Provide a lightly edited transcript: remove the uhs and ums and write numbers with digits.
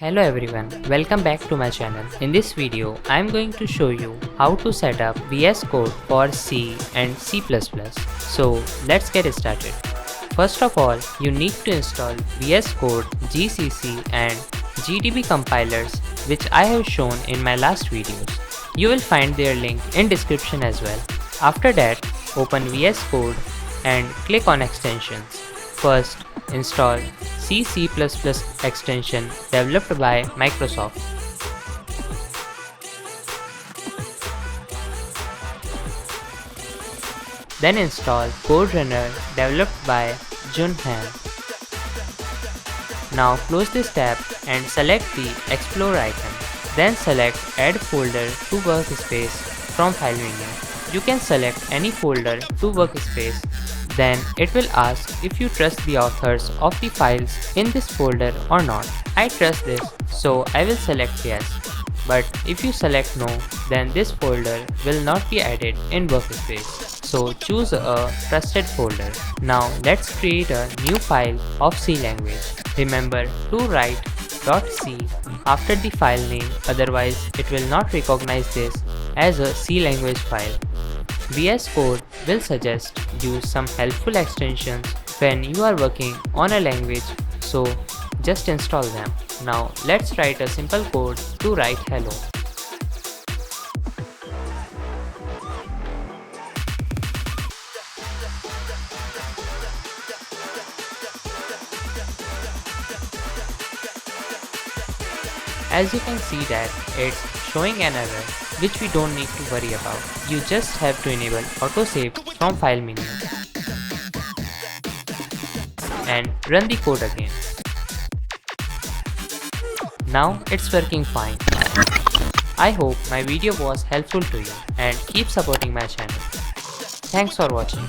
Hello everyone, welcome back to my channel. In this video, I am going to show you how to set up VS Code for C and C++. So let's get started. First of all, you need to install VS Code, GCC and GDB compilers, which I have shown in my last videos. You will find their link in description as well. After that, open VS Code and click on extensions. First, install C++ extension developed by Microsoft. Then install Code Runner developed by Junhan. Now close this tab and select the Explore icon. Then select Add Folder to Workspace from File menu. You can select any folder to Workspace. Then it will ask if you trust the authors of the files in this folder or not. I trust this, so I will select yes. But if you select no, then this folder will not be added in Workspace. So choose a trusted folder. Now let's create a new file of C language. Remember to write .c after the file name, otherwise it will not recognize this as a C language file. VS Code will suggest you some helpful extensions when you are working on a language, so just install them. Now let's write a simple code to write hello. As you can see that it's showing an error, which we don't need to worry about. You just have to enable autosave from file menu and run the code again. Now it's working fine. I hope my video was helpful to you and keep supporting my channel. Thanks for watching.